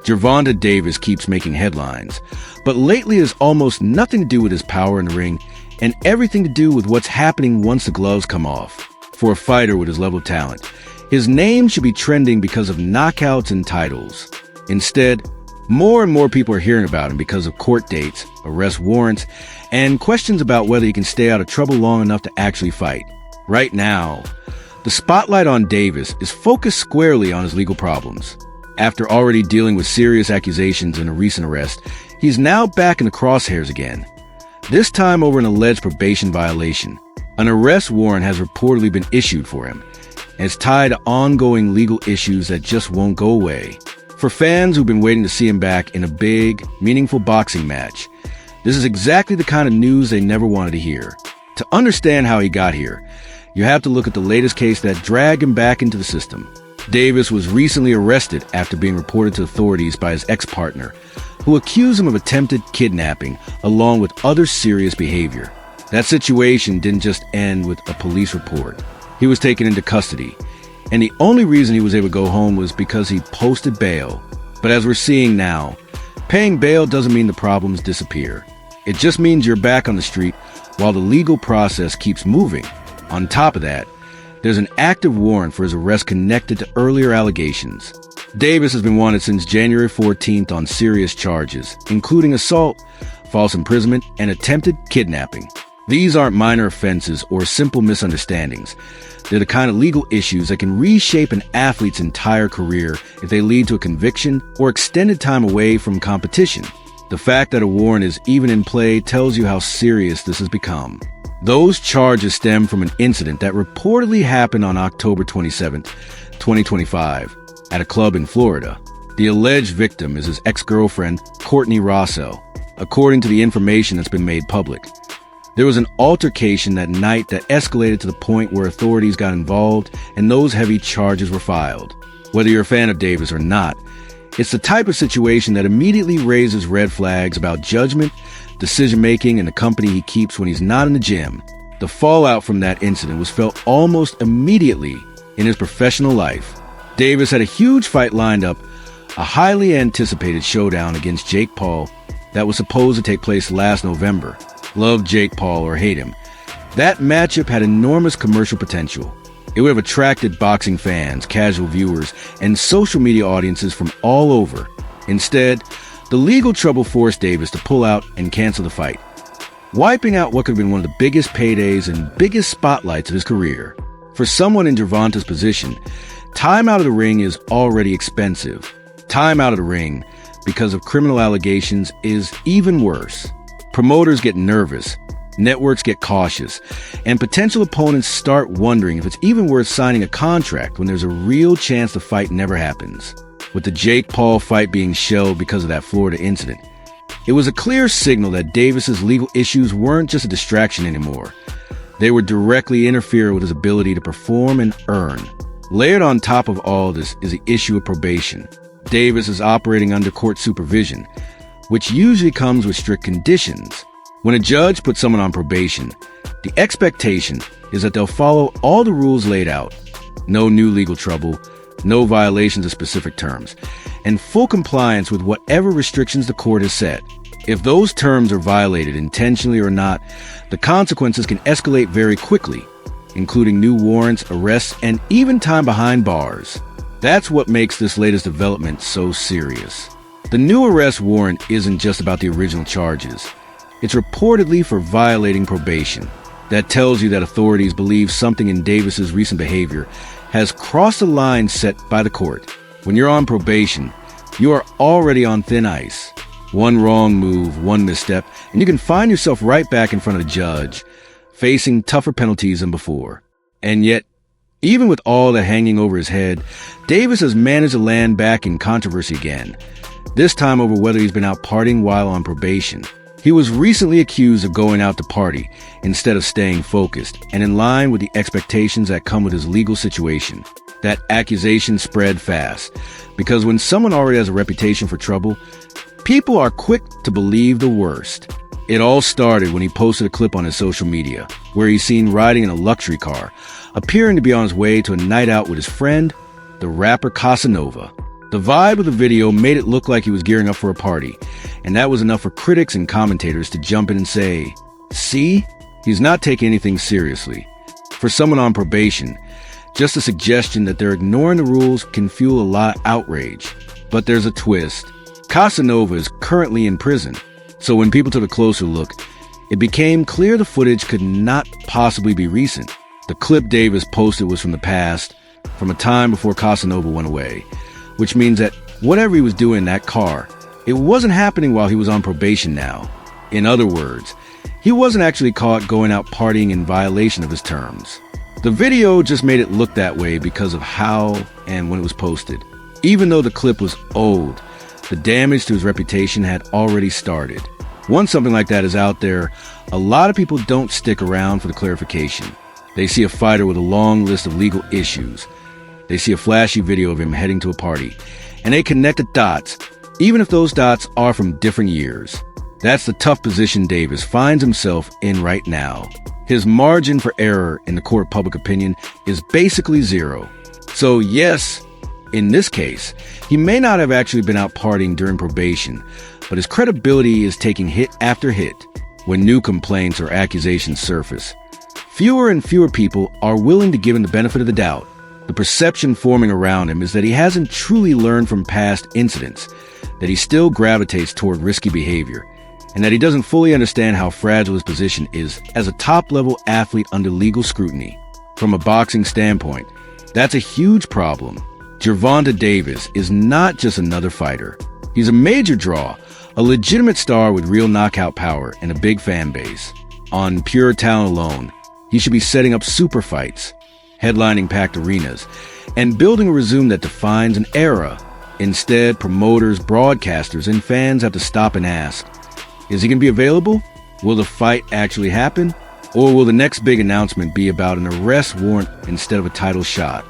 Gervonta Davis keeps making headlines, but lately it has almost nothing to do with his power in the ring and everything to do with what's happening once the gloves come off. For a fighter with his level of talent, his name should be trending because of knockouts and titles. Instead, more and more people are hearing about him because of court dates, arrest warrants, and questions about whether he can stay out of trouble long enough to actually fight. Right now, the spotlight on Davis is focused squarely on his legal problems. After already dealing with serious accusations in a recent arrest, he's now back in the crosshairs again. This time over an alleged probation violation. An arrest warrant has reportedly been issued for him, and it's tied to ongoing legal issues that just won't go away. For fans who've been waiting to see him back in a big, meaningful boxing match, this is exactly the kind of news they never wanted to hear. To understand how he got here, you have to look at the latest case that dragged him back into the system. Davis was recently arrested after being reported to authorities by his ex-partner, who accused him of attempted kidnapping along with other serious behavior. That situation didn't just end with a police report. He was taken into custody, and the only reason he was able to go home was because he posted bail. But as we're seeing now, paying bail doesn't mean the problems disappear. It just means you're back on the street while the legal process keeps moving. On top of that, there's an active warrant for his arrest connected to earlier allegations. Davis has been wanted since January 14th on serious charges, including assault, false imprisonment, and attempted kidnapping. These aren't minor offenses or simple misunderstandings. They're the kind of legal issues that can reshape an athlete's entire career if they lead to a conviction or extended time away from competition. The fact that a warrant is even in play tells you how serious this has become. Those charges stem from an incident that reportedly happened on October 27, 2025, at a club in Florida. The alleged victim is his ex-girlfriend, Courtney Rossell, according to the information that's been made public. There was an altercation that night that escalated to the point where authorities got involved and those heavy charges were filed. Whether you're a fan of Davis or not, it's the type of situation that immediately raises red flags about judgment, decision-making, and the company he keeps when he's not in the gym. The fallout from that incident was felt almost immediately in his professional life. Davis had a huge fight lined up, a highly anticipated showdown against Jake Paul that was supposed to take place last November. Love Jake Paul or hate him, that matchup had enormous commercial potential. It would have attracted boxing fans, casual viewers, and social media audiences from all over. Instead, the legal trouble forced Davis to pull out and cancel the fight, wiping out what could have been one of the biggest paydays and biggest spotlights of his career. For someone in Gervonta's position, time out of the ring is already expensive. Time out of the ring, because of criminal allegations, is even worse. Promoters get nervous, networks get cautious, and potential opponents start wondering if it's even worth signing a contract when there's a real chance the fight never happens. With the Jake Paul fight being shelved because of that Florida incident, it was a clear signal that Davis's legal issues weren't just a distraction anymore. They were directly interfering with his ability to perform and earn. Layered on top of all this is the issue of probation. Davis is operating under court supervision, which usually comes with strict conditions. When a judge puts someone on probation, the expectation is that they'll follow all the rules laid out. No new legal trouble, no violations of specific terms, and full compliance with whatever restrictions the court has set. If those terms are violated intentionally or not, the consequences can escalate very quickly, including new warrants, arrests, and even time behind bars. That's what makes this latest development so serious. The new arrest warrant isn't just about the original charges. It's reportedly for violating probation. That tells you that authorities believe something in Davis's recent behavior has crossed the line set by the court. When you're on probation, you are already on thin ice. One wrong move, one misstep, and you can find yourself right back in front of the judge, facing tougher penalties than before. And yet, even with all that hanging over his head, Davis has managed to land back in controversy again. This time over whether he's been out partying while on probation. He was recently accused of going out to party instead of staying focused and in line with the expectations that come with his legal situation. That accusation spread fast, because when someone already has a reputation for trouble, people are quick to believe the worst. It all started when he posted a clip on his social media, where he's seen riding in a luxury car, appearing to be on his way to a night out with his friend, the rapper Casanova. The The vibe of the video made it look like he was gearing up for a party, and that was enough for critics and commentators to jump in and say, "See? He's not taking anything seriously." For someone on probation, just a suggestion that they're ignoring the rules can fuel a lot of outrage. But there's a twist. Casanova is currently in prison, so when people took a closer look, it became clear the footage could not possibly be recent. The clip Davis posted was from the past, from a time before Casanova went away, which means that whatever he was doing in that car, it wasn't happening while he was on probation now. In other words, he wasn't actually caught going out partying in violation of his terms. The video just made it look that way because of how and when it was posted. Even though the clip was old, the damage to his reputation had already started. Once something like that is out there, a lot of people don't stick around for the clarification. They see a fighter with a long list of legal issues. They see a flashy video of him heading to a party, and they connect the dots, even if those dots are from different years. That's the tough position Davis finds himself in right now. His margin for error in the court of public opinion is basically zero. So yes, in this case, he may not have actually been out partying during probation, but his credibility is taking hit after hit when new complaints or accusations surface. Fewer and fewer people are willing to give him the benefit of the doubt. The perception forming around him is that he hasn't truly learned from past incidents, that he still gravitates toward risky behavior, and that he doesn't fully understand how fragile his position is as a top-level athlete under legal scrutiny. From a boxing standpoint, that's a huge problem. Gervonta Davis is not just another fighter. He's a major draw, a legitimate star with real knockout power and a big fan base. On pure talent alone, he should be setting up super fights, headlining packed arenas, and building a resume that defines an era. Instead, promoters, broadcasters, and fans have to stop and ask, is he going to be available? Will the fight actually happen? Or will the next big announcement be about an arrest warrant instead of a title shot?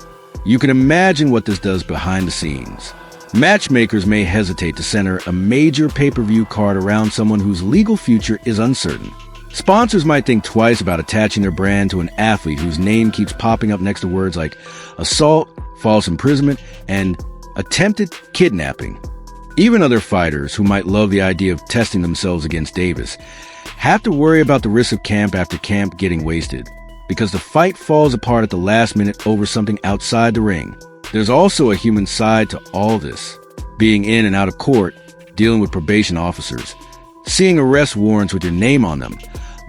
You can imagine what this does behind the scenes. Matchmakers may hesitate to center a major pay-per-view card around someone whose legal future is uncertain. Sponsors might think twice about attaching their brand to an athlete whose name keeps popping up next to words like assault, false imprisonment, and attempted kidnapping. Even other fighters who might love the idea of testing themselves against Davis have to worry about the risk of camp after camp getting wasted, because the fight falls apart at the last minute over something outside the ring. There's also a human side to all this. Being in and out of court, dealing with probation officers, seeing arrest warrants with your name on them,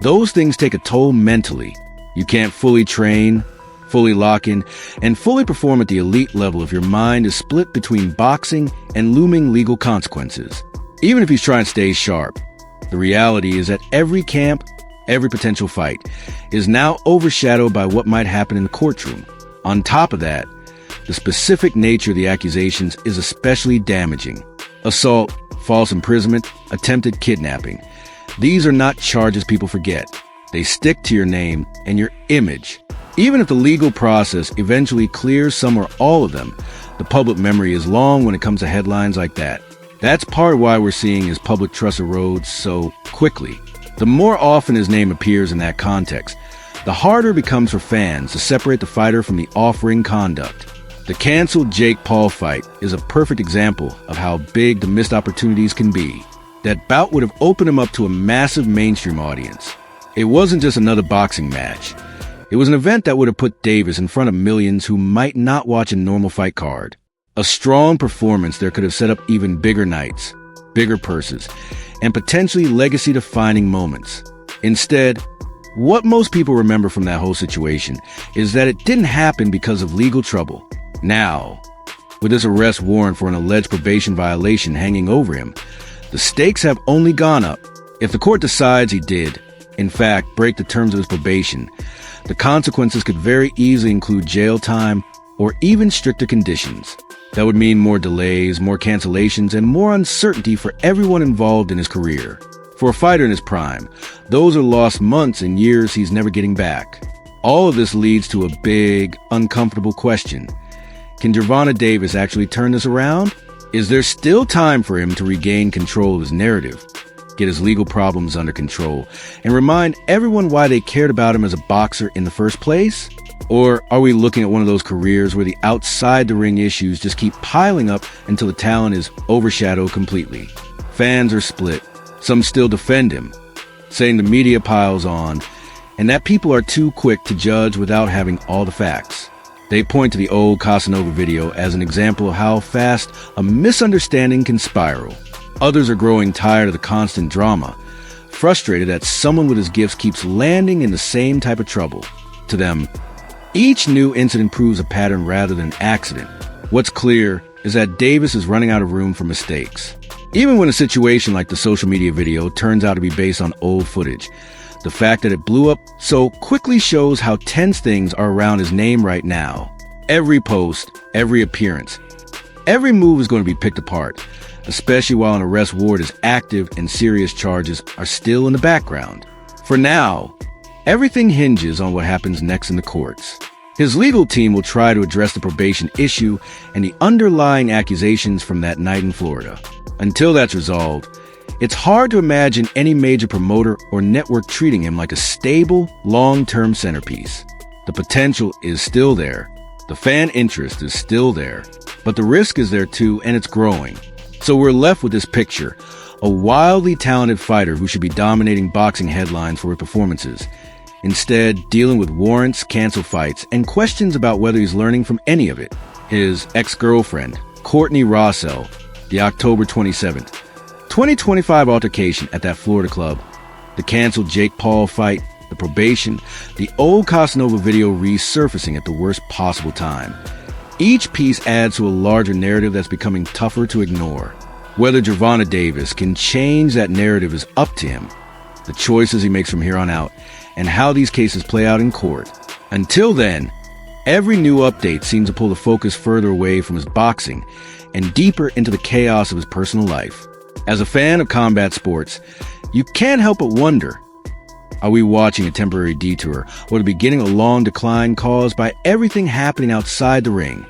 those things take a toll mentally. You can't fully train, fully lock in, and fully perform at the elite level if your mind is split between boxing and looming legal consequences. Even if he's trying to stay sharp, the reality is that every camp, every potential fight, is now overshadowed by what might happen in the courtroom. On top of that, the specific nature of the accusations is especially damaging. Assault, false imprisonment, attempted kidnapping. These are not charges people forget. They stick to your name and your image. Even if the legal process eventually clears some or all of them, the public memory is long when it comes to headlines like that. That's part of why we're seeing his public trust erode so quickly. The more often his name appears in that context, the harder it becomes for fans to separate the fighter from the off-ring conduct. The canceled Jake Paul fight is a perfect example of how big the missed opportunities can be. That bout would have opened him up to a massive mainstream audience. It wasn't just another boxing match. It was an event that would have put Davis in front of millions who might not watch a normal fight card. A strong performance there could have set up even bigger nights, bigger purses, and potentially legacy-defining moments. Instead, what most people remember from that whole situation is that it didn't happen because of legal trouble. Now, with this arrest warrant for an alleged probation violation hanging over him, the stakes have only gone up. If the court decides he did, in fact, break the terms of his probation, the consequences could very easily include jail time or even stricter conditions. That would mean more delays, more cancellations, and more uncertainty for everyone involved in his career. For a fighter in his prime, those are lost months and years he's never getting back. All of this leads to a big, uncomfortable question. Can Gervonta Davis actually turn this around? Is there still time for him to regain control of his narrative, get his legal problems under control, and remind everyone why they cared about him as a boxer in the first place? Or are we looking at one of those careers where the outside-the-ring issues just keep piling up until the talent is overshadowed completely? Fans are split. Some still defend him, saying the media piles on, and that people are too quick to judge without having all the facts. They point to the old Casanova video as an example of how fast a misunderstanding can spiral. Others are growing tired of the constant drama, frustrated that someone with his gifts keeps landing in the same type of trouble. To them, each new incident proves a pattern rather than an accident. What's clear is that Davis is running out of room for mistakes. Even when a situation like the social media video turns out to be based on old footage, the fact that it blew up so quickly shows how tense things are around his name right now. Every post, every appearance, every move is going to be picked apart, especially while an arrest warrant is active and serious charges are still in the background. For now, everything hinges on what happens next in the courts. His legal team will try to address the probation issue and the underlying accusations from that night in Florida. Until that's resolved, it's hard to imagine any major promoter or network treating him like a stable, long-term centerpiece. The potential is still there. The fan interest is still there. But the risk is there too, and it's growing. So we're left with this picture, a wildly talented fighter who should be dominating boxing headlines for his performances. Instead, dealing with warrants, canceled fights, and questions about whether he's learning from any of it. His ex-girlfriend, Courtney Rossell, the October 27th, 2025 altercation at that Florida club, the canceled Jake Paul fight, the probation, the old Casanova video resurfacing at the worst possible time. Each piece adds to a larger narrative that's becoming tougher to ignore. Whether Gervonta Davis can change that narrative is up to him, the choices he makes from here on out, and how these cases play out in court. Until then, every new update seems to pull the focus further away from his boxing and deeper into the chaos of his personal life. As a fan of combat sports, you can't help but wonder, are we watching a temporary detour or the beginning of a long decline caused by everything happening outside the ring?